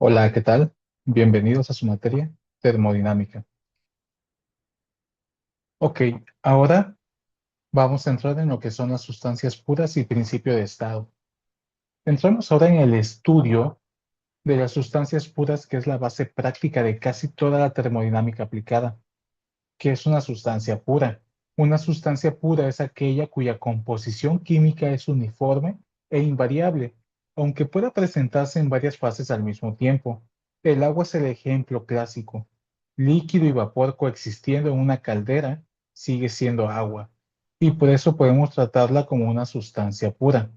Hola, ¿qué tal? Bienvenidos a su materia, termodinámica. Ok, ahora vamos a entrar en lo que son las sustancias puras y principio de estado. Entramos ahora en el estudio de las sustancias puras, que es la base práctica de casi toda la termodinámica aplicada. ¿Qué es una sustancia pura? Una sustancia pura es aquella cuya composición química es uniforme e invariable, aunque pueda presentarse en varias fases al mismo tiempo. El agua es el ejemplo clásico. Líquido y vapor coexistiendo en una caldera sigue siendo agua, y por eso podemos tratarla como una sustancia pura.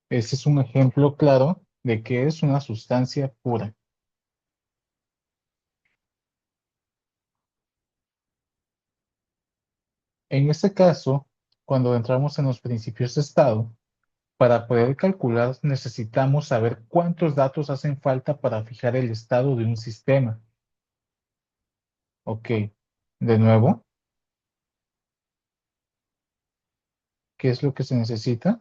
Ese es un ejemplo claro de qué es una sustancia pura. En este caso, cuando entramos en los principios de estado, para poder calcular necesitamos saber cuántos datos hacen falta para fijar el estado de un sistema. Ok, de nuevo, ¿qué es lo que se necesita?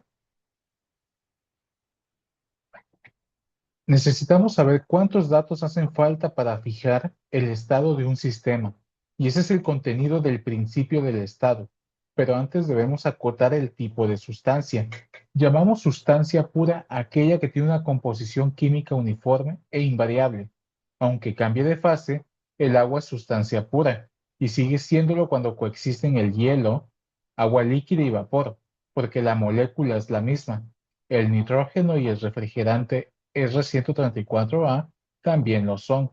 Necesitamos saber cuántos datos hacen falta para fijar el estado de un sistema. Y ese es el contenido del principio del estado. Pero antes debemos acotar el tipo de sustancia. Llamamos sustancia pura aquella que tiene una composición química uniforme e invariable. Aunque cambie de fase, el agua es sustancia pura y sigue siéndolo cuando coexisten el hielo, agua líquida y vapor, porque la molécula es la misma. El nitrógeno y el refrigerante R134A también lo son.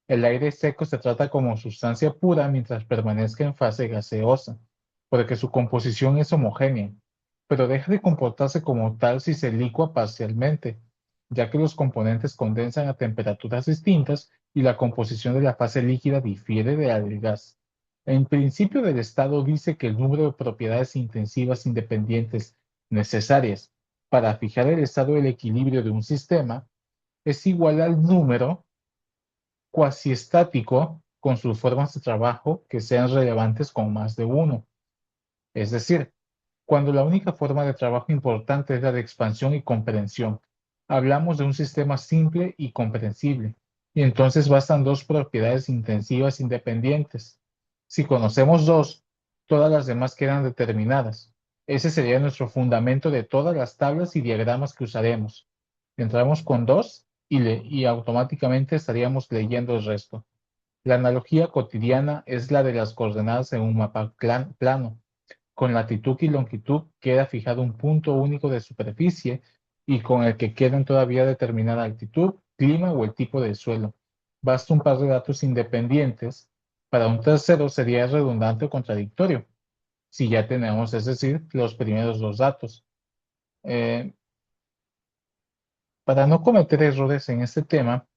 El aire seco se trata como sustancia pura mientras permanezca en fase gaseosa, porque su composición es homogénea, pero deja de comportarse como tal si se licúa parcialmente, ya que los componentes condensan a temperaturas distintas y la composición de la fase líquida difiere de la del gas. En principio del estado dice que el número de propiedades intensivas independientes necesarias para fijar el estado del equilibrio de un sistema es igual al número cuasiestático con sus formas de trabajo que sean relevantes con más de uno. Es decir, cuando la única forma de trabajo importante es la de expansión y comprensión, hablamos de un sistema simple y comprensible, y entonces bastan dos propiedades intensivas independientes. Si conocemos dos, todas las demás quedan determinadas. Ese sería nuestro fundamento de todas las tablas y diagramas que usaremos. Entramos con dos y automáticamente estaríamos leyendo el resto. La analogía cotidiana es la de las coordenadas en un mapa plano. Con latitud y longitud queda fijado un punto único de superficie y con el que quedan todavía determinada altitud, clima o el tipo de suelo. Basta un par de datos independientes. Para un tercero sería redundante o contradictorio, si ya tenemos, es decir, los primeros dos datos. Eh, para no cometer errores en este tema,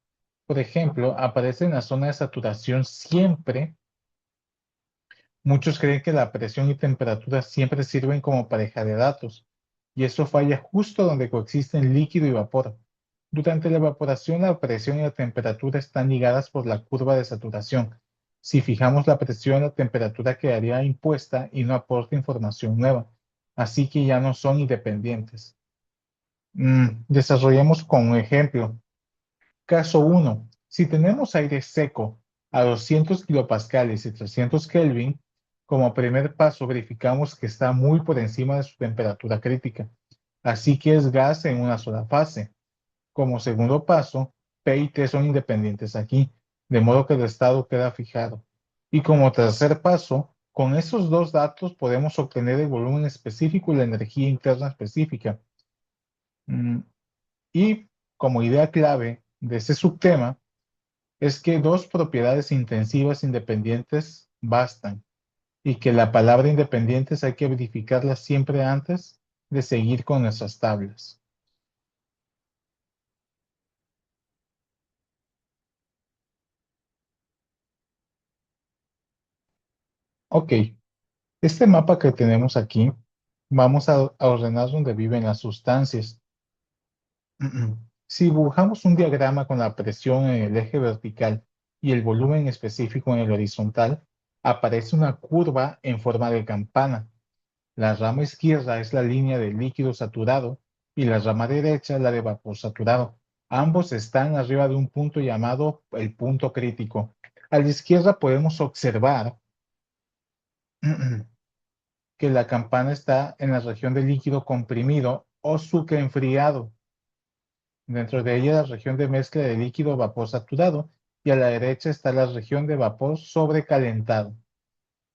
por ejemplo, aparece en la zona de saturación siempre. Muchos creen que la presión y temperatura siempre sirven como pareja de datos, y eso falla justo donde coexisten líquido y vapor. Durante la evaporación, la presión y la temperatura están ligadas por la curva de saturación. Si fijamos la presión, la temperatura quedaría impuesta y no aporta información nueva, así que ya no son independientes. Desarrollemos con un ejemplo. Caso uno: si tenemos aire seco a 200 kilopascales y 300 Kelvin, como primer paso verificamos que está muy por encima de su temperatura crítica, así que es gas en una sola fase. Como segundo paso, P y T son independientes aquí, de modo que el estado queda fijado. Y como tercer paso, con esos dos datos podemos obtener el volumen específico y la energía interna específica. Mm, Y como idea clave de este subtema, es que dos propiedades intensivas independientes bastan y que la palabra independientes hay que verificarla siempre antes de seguir con nuestras tablas. Ok, este mapa que tenemos aquí, vamos a ordenar donde viven las sustancias. Si dibujamos un diagrama con la presión en el eje vertical y el volumen específico en el horizontal, aparece una curva en forma de campana. La rama izquierda es la línea del líquido saturado y la rama derecha la de vapor saturado. Ambos están arriba de un punto llamado el punto crítico. A la izquierda podemos observar que la campana está en la región de líquido comprimido o suque enfriado. Dentro de ella la región de mezcla de líquido vapor saturado y a la derecha está la región de vapor sobrecalentado.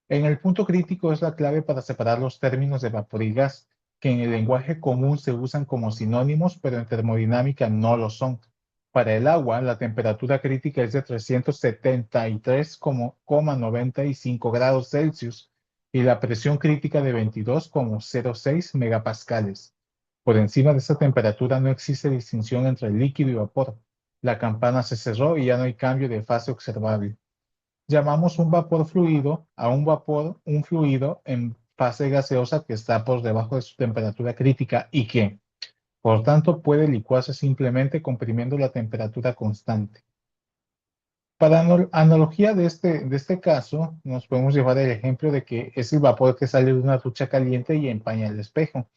En el punto crítico es la clave para separar los términos de vapor y gas, que en el lenguaje común se usan como sinónimos, pero en termodinámica no lo son. Para el agua, la temperatura crítica es de 373,95 grados Celsius y la presión crítica de 22,06 megapascales. Por encima de esta temperatura no existe distinción entre líquido y vapor. La campana se cerró y ya no hay cambio de fase observable. Llamamos un vapor fluido a un fluido en fase gaseosa que está por debajo de su temperatura crítica y que, por tanto, puede licuarse simplemente comprimiendo la temperatura constante. Para analogía de este caso, nos podemos llevar el ejemplo de que es el vapor que sale de una ducha caliente y empaña el espejo.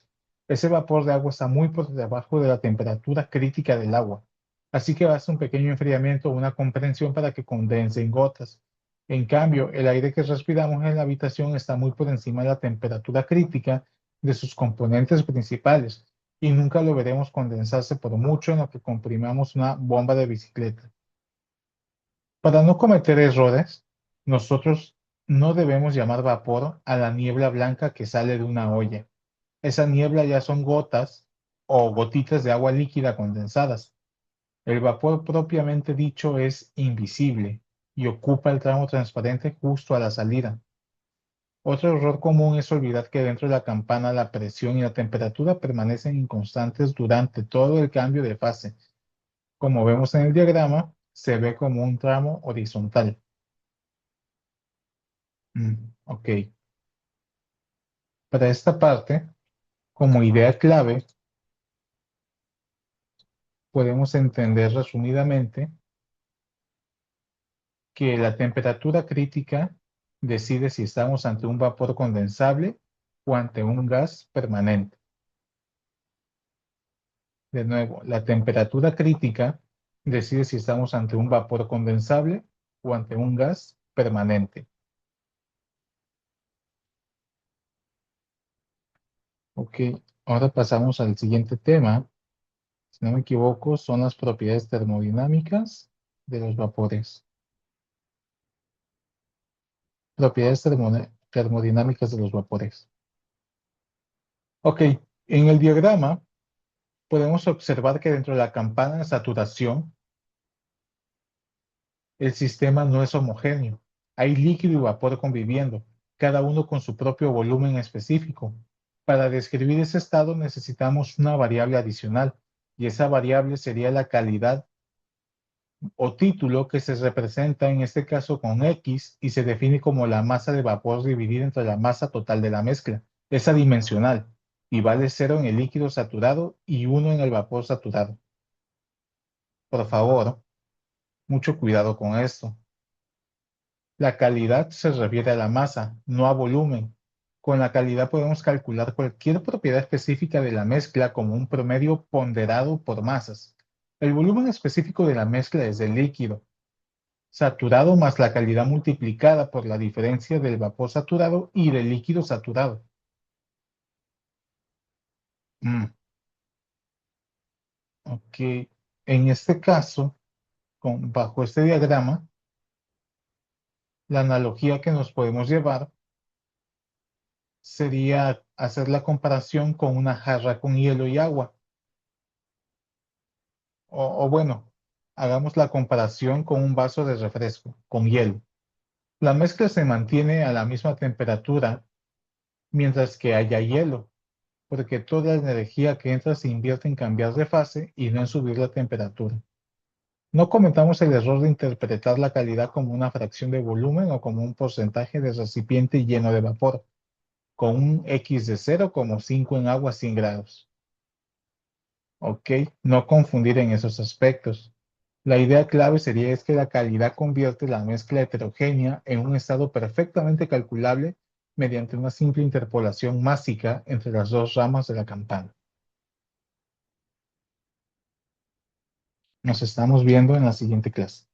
Ese vapor de agua está muy por debajo de la temperatura crítica del agua, así que basta un pequeño enfriamiento o una comprensión para que condense en gotas. En cambio, el aire que respiramos en la habitación está muy por encima de la temperatura crítica de sus componentes principales y nunca lo veremos condensarse por mucho en lo que comprimamos una bomba de bicicleta. Para no cometer errores, nosotros no debemos llamar vapor a la niebla blanca que sale de una olla. Esa niebla ya son gotas o gotitas de agua líquida condensadas. El vapor propiamente dicho es invisible y ocupa el tramo transparente justo a la salida. Otro error común es olvidar que dentro de la campana la presión y la temperatura permanecen inconstantes durante todo el cambio de fase. Como vemos en el diagrama, se ve como un tramo horizontal. Ok. Para esta parte, como idea clave, podemos entender resumidamente que la temperatura crítica decide si estamos ante un vapor condensable o ante un gas permanente. De nuevo, la temperatura crítica decide si estamos ante un vapor condensable o ante un gas permanente. Ok, ahora pasamos al siguiente tema. Si no me equivoco, son las propiedades termodinámicas de los vapores. Propiedades termodinámicas de los vapores. Ok, en el diagrama podemos observar que dentro de la campana de saturación el sistema no es homogéneo. Hay líquido y vapor conviviendo, cada uno con su propio volumen específico. Para describir ese estado necesitamos una variable adicional, y esa variable sería la calidad o título que se representa en este caso con X y se define como la masa de vapor dividida entre la masa total de la mezcla. Es adimensional y vale 0 en el líquido saturado y 1 en el vapor saturado. Por favor, mucho cuidado con esto. La calidad se refiere a la masa, no a volumen. Con la calidad podemos calcular cualquier propiedad específica de la mezcla como un promedio ponderado por masas. El volumen específico de la mezcla es el líquido saturado más la calidad multiplicada por la diferencia del vapor saturado y del líquido saturado. Ok, en este caso, bajo este diagrama, la analogía que nos podemos llevar sería hacer la comparación con una jarra con hielo y agua. O bueno, hagamos la comparación con un vaso de refresco con hielo. La mezcla se mantiene a la misma temperatura mientras que haya hielo, porque toda la energía que entra se invierte en cambiar de fase y no en subir la temperatura. No cometamos el error de interpretar la calidad como una fracción de volumen o como un porcentaje de recipiente lleno de vapor, con un X de 0,5 en agua a 100 grados. ¿Ok? No confundir en esos aspectos. La idea clave sería es que la calidad convierte la mezcla heterogénea en un estado perfectamente calculable mediante una simple interpolación másica entre las dos ramas de la campana. Nos estamos viendo en la siguiente clase.